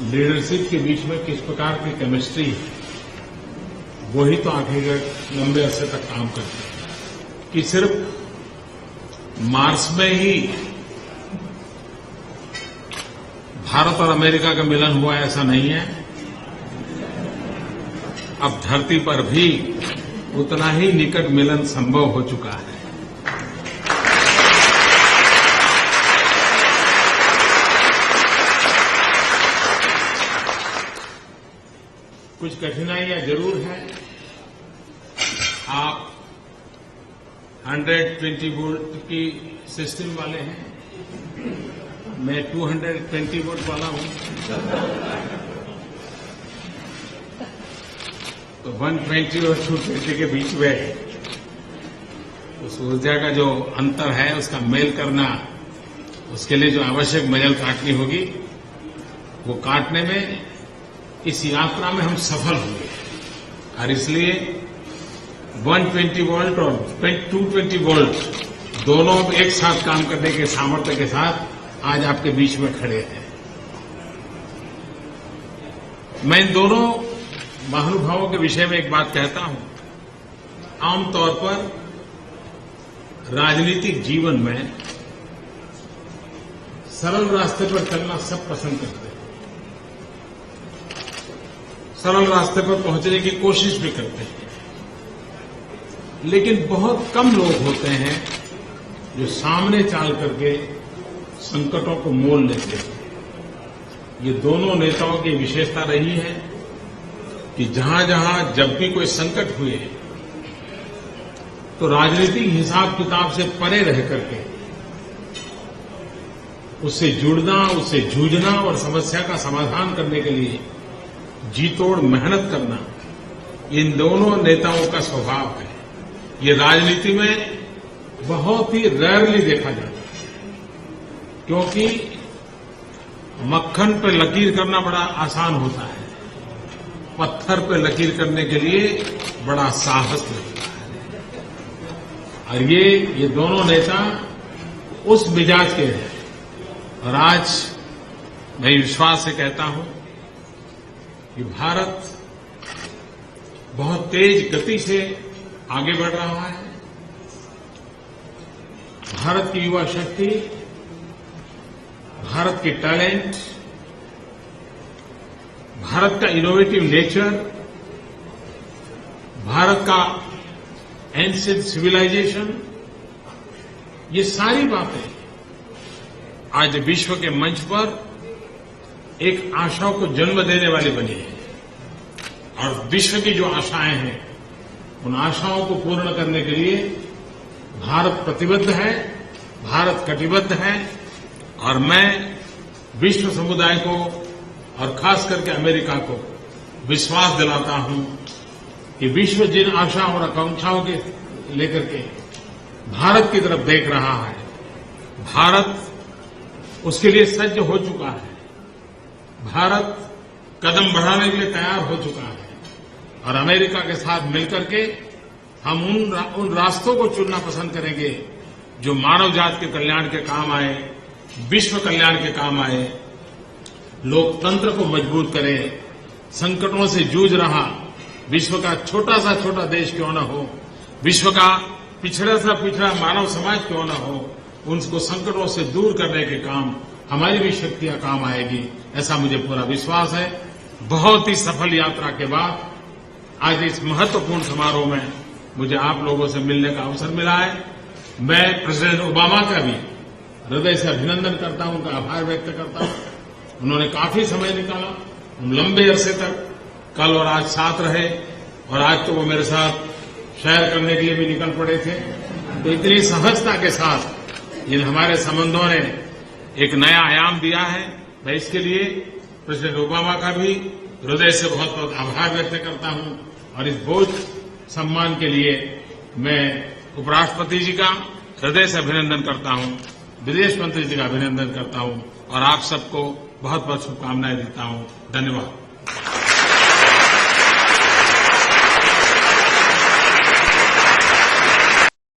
Leadership के बीच में किस प्रकार की केमिस्ट्री है, वही तो आखिर लंबे अरसे तक काम करते हैं। कि सिर्फ मार्स में ही भारत और अमेरिका का मिलन हुआ ऐसा नहीं है, अब धरती पर भी उतना ही निकट मिलन संभव हो चुका है। कुछ कठिनाइयां जरूर हैं। आप 120 वोल्ट की सिस्टम वाले हैं, मैं 220 वोल्ट वाला हूं, तो 120 और 220 के बीच में उस ऊर्जा का जो अंतर है उसका मेल करना, उसके लिए जो आवश्यक मजल काटनी होगी वो काटने में इस यात्रा में हम सफल हुए और इसलिए 120 वोल्ट और 220 वोल्ट दोनों एक साथ काम करने के सामर्थ्य के साथ आज आपके बीच में खड़े हैं। मैं इन दोनों महानुभावों के विषय में एक बात कहता हूं। आमतौर पर राजनीतिक जीवन में सरल रास्ते पर चलना सब पसंद करते हैं, सरल रास्ते पर पहुंचने की कोशिश भी करते हैं, लेकिन बहुत कम लोग होते हैं जो सामने चाल करके संकटों को मोल लेते हैं। ये दोनों नेताओं की विशेषता रही है कि जहां जहां जब भी कोई संकट हुए तो राजनीतिक हिसाब किताब से परे रह करके उससे जुड़ना, उससे जूझना और समस्या का समाधान करने के लिए जी तोड़ मेहनत करना, इन दोनों नेताओं का स्वभाव है। ये राजनीति में बहुत ही रेयरली देखा जाता है, क्योंकि मक्खन पर लकीर करना बड़ा आसान होता है, पत्थर पर लकीर करने के लिए बड़ा साहस लगता है। और ये दोनों नेता उस मिजाज के हैं। और आज मैं विश्वास से कहता हूं कि भारत बहुत तेज गति से आगे बढ़ रहा है। भारत की युवा शक्ति, भारत की टैलेंट, भारत का इनोवेटिव नेचर, भारत का एंशिएंट सिविलाइजेशन, ये सारी बातें आज विश्व के मंच पर एक आशाओं को जन्म देने वाली बनी है। और विश्व की जो आशाएं हैं, उन आशाओं को पूर्ण करने के लिए भारत प्रतिबद्ध है, भारत कटिबद्ध है। और मैं विश्व समुदाय को और खास करके अमेरिका को विश्वास दिलाता हूं कि विश्व जिन आशाओं और आकांक्षाओं के लेकर के भारत की तरफ देख रहा है, भारत उसके लिए सज्ज हो चुका है। भारत कदम बढ़ाने के लिए तैयार हो चुका है। और अमेरिका के साथ मिलकर के हम उन रास्तों को चुनना पसंद करेंगे जो मानव जाति के कल्याण के काम आए, विश्व कल्याण के काम आए, लोकतंत्र को मजबूत करे। संकटों से जूझ रहा विश्व का छोटा सा देश क्यों न हो, विश्व का पिछड़ा सा पिछड़ा मानव समाज क्यों न हो, उनको संकटों से दूर करने के काम हमारी भी शक्तियां काम आएगी, ऐसा मुझे पूरा विश्वास है। बहुत ही सफल यात्रा के बाद आज इस महत्वपूर्ण समारोह में मुझे आप लोगों से मिलने का अवसर मिला है। मैं प्रेसिडेंट ओबामा का भी हृदय से अभिनंदन करता हूं, उनका आभार व्यक्त करता हूं। उन्होंने काफी समय निकाला, लंबे अरसे तक कल और आज साथ रहे, और आज तो वो मेरे साथ शेयर करने के लिए भी निकल पड़े थे। तो इतनी सहजता के साथ इन हमारे संबंधों ने एक नया आयाम दिया है। मैं इसके लिए प्रेसिडेंट ओबामा का भी हृदय से बहुत बहुत आभार व्यक्त करता हूं। और इस बोझ सम्मान के लिए मैं उपराष्ट्रपति जी का हृदय से अभिनंदन करता हूं, विदेश मंत्री जी का अभिनंदन करता हूं और आप सबको बहुत बहुत शुभकामनाएं देता हूं। धन्यवाद।